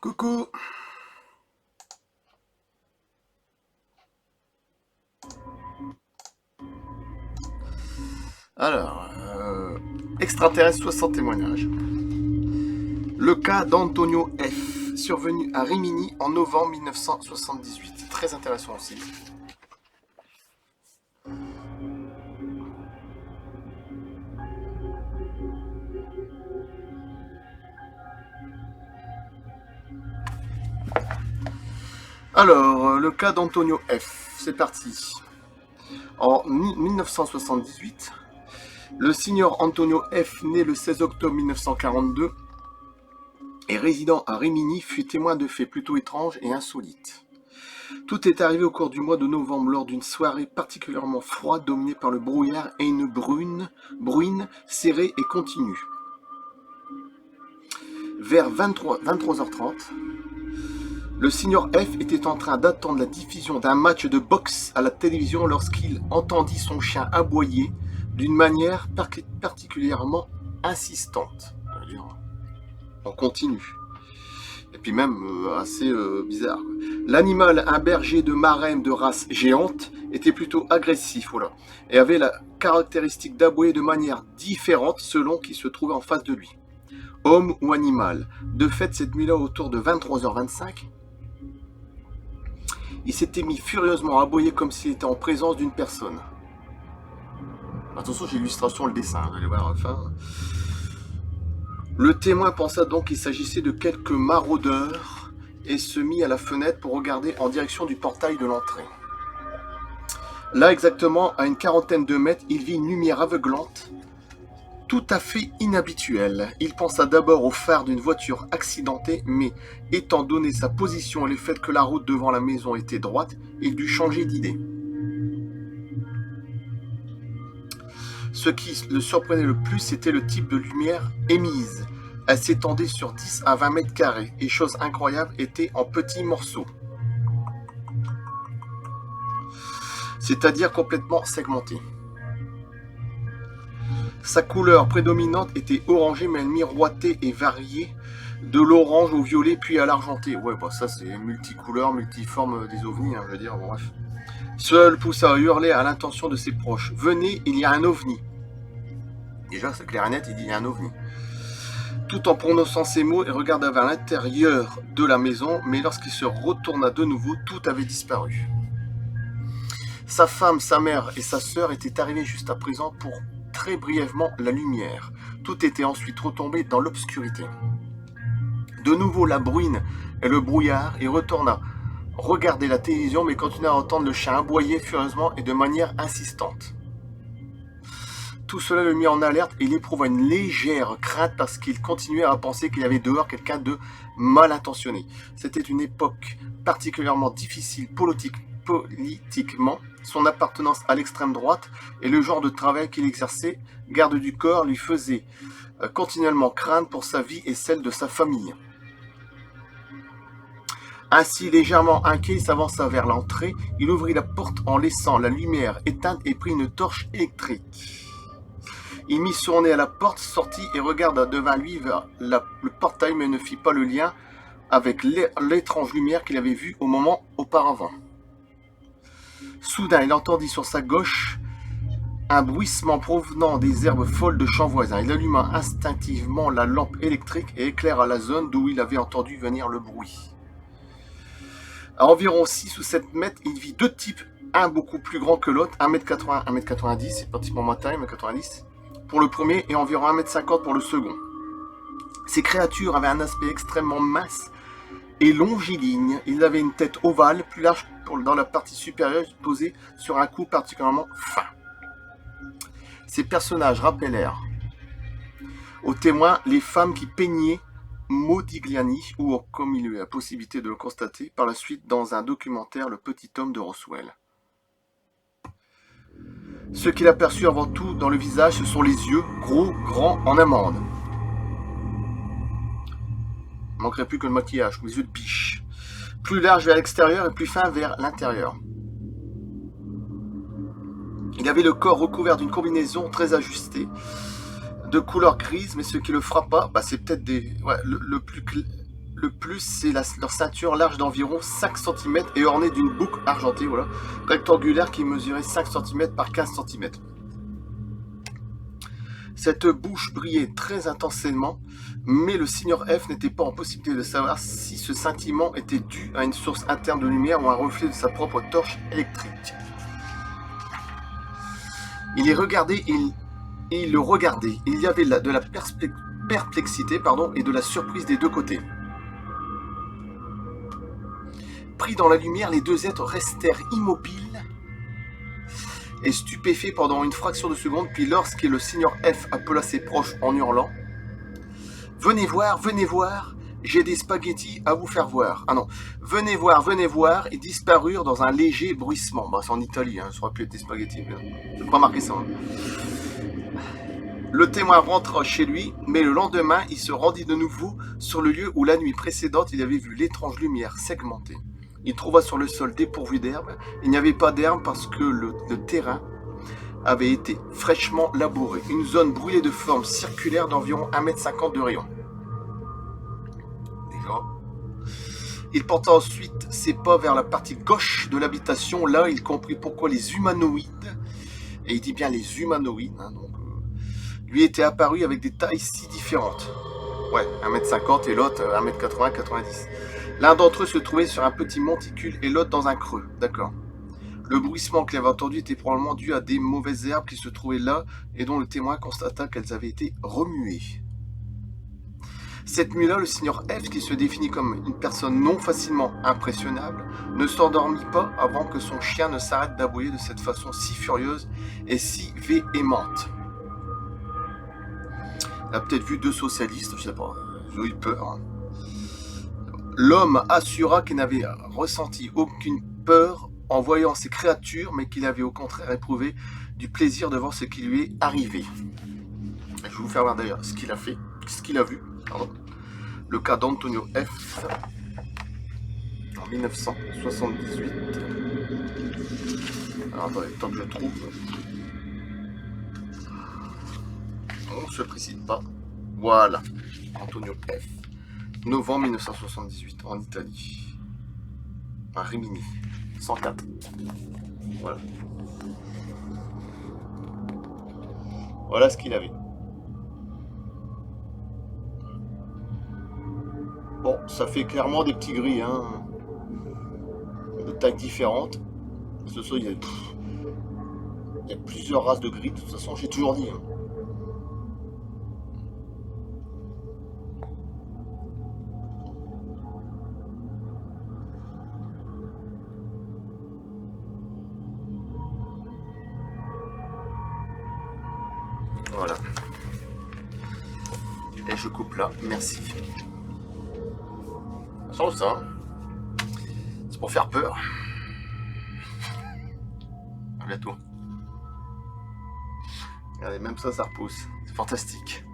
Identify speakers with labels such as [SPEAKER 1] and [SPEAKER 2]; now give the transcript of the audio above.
[SPEAKER 1] Coucou. Alors, extraterrestre 60 témoignages. Le cas d'Antonio F, survenu à Rimini en novembre 1978. Très intéressant aussi. Alors, le cas d'Antonio F, c'est parti. En 1978, le signor Antonio F, né le 16 octobre 1942, et résident à Rimini, fut témoin de faits plutôt étranges et insolites. Tout est arrivé au cours du mois de novembre lors d'une soirée particulièrement froide dominée par le brouillard et une bruine serrée et continue. Vers 23h30, le signor F était en train d'attendre la diffusion d'un match de boxe à la télévision lorsqu'il entendit son chien aboyer d'une manière particulièrement insistante. On continue. Et puis même assez bizarre. L'animal, un berger de Marème de race géante, était plutôt agressif, voilà, et avait la caractéristique d'aboyer de manière différente selon qui se trouvait en face de lui, homme ou animal. De fait, cette nuit-là, autour de 23h25, il s'était mis furieusement à aboyer comme s'il était en présence d'une personne. Attention, j'ai l'illustration, le dessin, vous allez voir, enfin... Le témoin pensa donc qu'il s'agissait de quelques maraudeurs et se mit à la fenêtre pour regarder en direction du portail de l'entrée. Là, exactement, à une quarantaine de mètres, il vit une lumière aveuglante, tout à fait inhabituelle. Il pensa d'abord au phare d'une voiture accidentée, mais étant donné sa position et le fait que la route devant la maison était droite, il dut changer d'idée. Ce qui le surprenait le plus, c'était le type de lumière émise. Elle s'étendait sur 10 à 20 mètres carrés, et chose incroyable, était en petits morceaux. C'est-à-dire complètement segmentée. Sa couleur prédominante était orangée, mais elle miroitait et variait de l'orange au violet, puis à l'argenté. Ouais, bah ça c'est multicouleur, multiforme des ovnis, je veux dire, bon, bref. Seul poussa à hurler à l'intention de ses proches. « Venez, il y a un ovni !» Déjà, c'est clair et net, il dit « il y a un ovni !» Tout en prononçant ces mots, il regarda vers l'intérieur de la maison, mais lorsqu'il se retourna de nouveau, tout avait disparu. Sa femme, sa mère et sa sœur étaient arrivées juste à présent pour très brièvement la lumière. Tout était ensuite retombé dans l'obscurité. De nouveau la bruine et le brouillard, il retourna regarder la télévision, mais continua à entendre le chien aboyer furieusement et de manière insistante. Tout cela le mit en alerte et il éprouva une légère crainte parce qu'il continuait à penser qu'il y avait dehors quelqu'un de mal intentionné. C'était une époque particulièrement difficile politiquement. Son appartenance à l'extrême droite et le genre de travail qu'il exerçait, garde du corps, lui faisait continuellement craindre pour sa vie et celle de sa famille. Ainsi, légèrement inquiet, il s'avança vers l'entrée. Il ouvrit la porte en laissant la lumière éteinte et prit une torche électrique. Il mit son nez à la porte, sortit et regarda devant lui vers le portail, mais ne fit pas le lien avec l'étrange lumière qu'il avait vue au moment auparavant. Soudain, il entendit sur sa gauche un bruissement provenant des herbes folles de champs voisins. Il alluma instinctivement la lampe électrique et éclaira la zone d'où il avait entendu venir le bruit. À environ 6 ou 7 mètres, il vit deux types, un beaucoup plus grand que l'autre, 1m80, 1m90, c'est pratiquement ma taille, 1m90, pour le premier et environ 1m50 pour le second. Ces créatures avaient un aspect extrêmement mince et longiligne. Ils avaient une tête ovale, plus large dans la partie supérieure, posée sur un cou particulièrement fin. Ces personnages rappelèrent aux témoins les femmes qui peignaient Modigliani, ou comme il eut la possibilité de le constater par la suite dans un documentaire Le Petit Homme de Roswell. Ce qu'il aperçut avant tout dans le visage, ce sont les yeux, gros, grands, en amande. Il ne manquerait plus que le maquillage, les yeux de biche. Plus large vers l'extérieur et plus fin vers l'intérieur. Il avait le corps recouvert d'une combinaison très ajustée, de couleur grise, mais ce qui le frappa, c'est peut-être le le plus, c'est leur ceinture large d'environ 5 cm et ornée d'une boucle argentée, voilà, rectangulaire qui mesurait 5 cm par 15 cm. Cette bouche brillait très intensément, mais le Signor F n'était pas en possibilité de savoir si ce scintillement était dû à une source interne de lumière ou un reflet de sa propre torche électrique. Il les regardait et il le regardait. Il y avait de la perplexité et de la surprise des deux côtés. Pris dans la lumière, les deux êtres restèrent immobiles et stupéfaits pendant une fraction de seconde, puis lorsque le Signor F appela ses proches en hurlant « venez voir, j'ai des spaghettis à vous faire voir. » Ah non, « venez voir », ils disparurent dans un léger bruissement. Bah, c'est en Italie, hein, ça aurait pu être des spaghettis, mais je n'ai pas marqué ça. Hein. Le témoin rentra chez lui, mais le lendemain, il se rendit de nouveau sur le lieu où la nuit précédente, il avait vu l'étrange lumière segmentée. Il trouva sur le sol dépourvu d'herbe. Il n'y avait pas d'herbe parce que le terrain avait été fraîchement labouré. Une zone brûlée de forme circulaire d'environ 1,50 m de rayon. Déjà. Il porta ensuite ses pas vers la partie gauche de l'habitation. Là, il comprit pourquoi les humanoïdes, et il dit bien les humanoïdes, hein, donc, lui étaient apparus avec des tailles si différentes. Ouais, 1,50 m et l'autre 1,80 m, 90. L'un d'entre eux se trouvait sur un petit monticule et l'autre dans un creux. D'accord. Le bruissement qu'il avait entendu était probablement dû à des mauvaises herbes qui se trouvaient là et dont le témoin constata qu'elles avaient été remuées. Cette nuit-là, le Signor F, qui se définit comme une personne non facilement impressionnable, ne s'endormit pas avant que son chien ne s'arrête d'aboyer de cette façon si furieuse et si véhémente. Il a peut-être vu deux socialistes, je sais pas, ils ont eu peur. Hein. L'homme assura qu'il n'avait ressenti aucune peur en voyant ces créatures, mais qu'il avait au contraire éprouvé du plaisir de voir ce qui lui est arrivé. Je vais vous faire voir d'ailleurs ce qu'il a fait, ce qu'il a vu. Pardon. Le cas d'Antonio F. en 1978. Alors attendez, tant que je trouve. On ne se précise pas. Voilà. Antonio F. Novembre 1978, en Italie. Un Rimini. 104. Voilà. Voilà ce qu'il avait. Bon, ça fait clairement des petits gris, hein. De tailles différentes. Ce soit, il y a plusieurs races de gris, de toute façon, j'ai toujours dit. Hein. Voilà. Et je coupe là, merci. Attention ça, c'est pour faire peur. À bientôt. Regardez, même ça repousse. C'est fantastique.